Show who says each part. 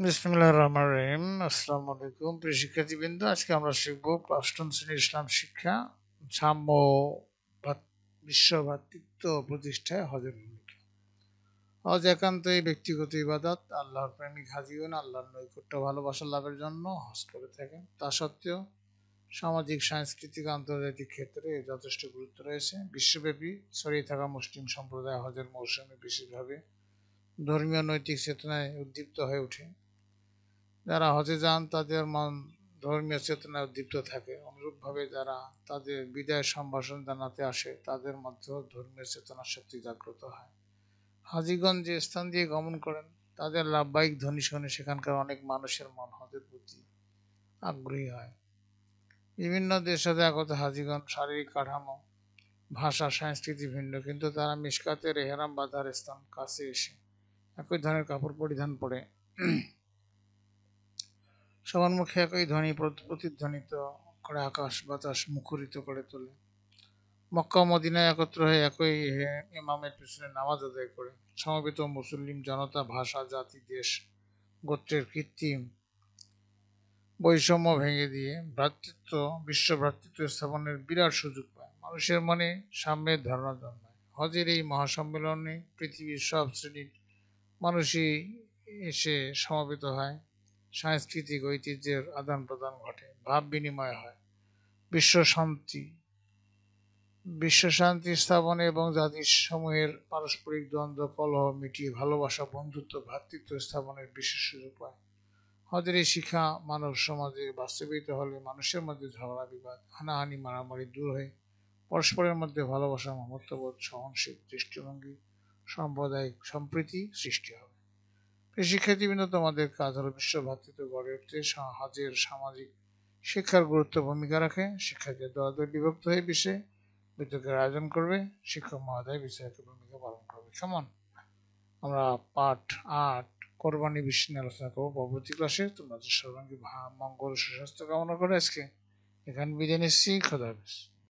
Speaker 1: বিসমিল্লাহির রহমানির রহিম। আসসালামু আলাইকুম প্রিয় শিক্ষার্থীবৃন্দ। আজকে আমরা শিখব ক্লাস 10 শ্রেণীর ইসলাম শিক্ষা, সাম্য বিশ্ব ভ্রাতৃত্ব প্রতিষ্ঠায় হজের ভূমিকা। হজ একান্তই ব্যক্তিগত ইবাদত। আল্লাহর প্রেমিক হাজিগণ আল্লাহর নৈকট্য ভালোবাসা লাভের জন্য হজ করে থাকেন। তা সত্ত্বেও সামাজিক, সাংস্কৃতিক, আন্তর্জাতিক ক্ষেত্রে এর যথেষ্ট গুরুত্ব রয়েছে। বিশ্বব্যাপী ছড়িয়ে থাকা মুসলিম সম্প্রদায় হজের মৌসুমে বিশেষভাবে ধর্মীয় নৈতিক চেতনায় উদ্দীপ্ত হয়ে ওঠে। যারা হজে যান তাদের মন ধর্মীয় চেতনায় উদ্দীপ্ত থাকে। অনুরূপভাবে যারা তাদের বিদায় সম্ভাষণ জানাতে আসে তাদের মধ্যেও ধর্মীয় চেতনার শক্তি জাগ্রত হয়। হাজীগণ যে স্থান দিয়ে গমন করেন তাদের লাভবাহিক ধ্বনি শুনে সেখানকার অনেক মানুষের মন হজের প্রতি আগ্রহী হয়। বিভিন্ন দেশ হতে আগত হাজীগণ শারীরিক কাঠামো, ভাষা, সংস্কৃতি ভিন্ন, কিন্তু তারা মিশকাতের এহরাম বাঁধার স্থান কাছে এসে একই ধরনের কাপড় পরিধান করে সবার মুখে একই ধ্বনি প্রতিধ্বনিত করে আকাশ বাতাস মুখরিত করে তোলে। মক্কা ও মদিনায় একত্র হয়ে একই ইমামের পিছনে নামাজ আদায় করে সমবেত মুসলিম জনতা ভাষা, জাতি, দেশ, গোত্রের কৃত্রিম বৈষম্য ভেঙে দিয়ে বিশ্ব ভ্রাতৃত্ব স্থাপনের বিরাট সুযোগ পায়। মানুষের মনে সাম্যের ধারণা জন্মায়। হজের এই মহাসম্মেলনে পৃথিবীর সব শ্রেণীর মানুষই এসে সমবেত হয়। সাংস্কৃতিক ঐতিহ্যের আদান প্রদান ঘটে, ভাব বিনিময় হয়। বিশ্ব শান্তি বিশ্ব শান্তি স্থাপনে এবং জাতিসমূহের পারস্পরিক দ্বন্দ্ব কলহ মিটিয়ে ভালোবাসা, বন্ধুত্ব, ভ্রাতৃত্ব স্থাপনের বিশেষ সুযোগ পায়। হজের এই শিক্ষা মানব সমাজে বাস্তবায়িত হলে মানুষের মধ্যে ঝগড়া বিবাদ, হানাহানি, মারামারি দূর হয়ে পরস্পরের মধ্যে ভালোবাসা, মমত্ববোধ, সহনশীল দৃষ্টিভঙ্গি, সাম্প্রদায়িক সম্প্রীতি সৃষ্টি হবে। শিক্ষার্থীবৃন্দ, তোমাদের কাজ হলো বিশ্ব ভ্রাতৃত্ব গড়ে উঠতে হজের সামাজিক শিক্ষার গুরুত্ব ভূমিকা রাখে। শিক্ষার্থীরা দলে দলে বিভক্ত হয়ে বিষয়ে বিতর্কের আয়োজন করবে। শিক্ষক মহোদয় বিষয়কে ভূমিকা পালন করবে। কেমন? আমরা পাঠ 8 কোরবানি বিষয় নিয়ে আলোচনা করবো পরবর্তী ক্লাসে। তোমাদের সর্বাঙ্গীন মঙ্গল সুস্বাস্থ্য কামনা করে আজকে এখানে বিদায় নিচ্ছি। খোদা হাফেজ।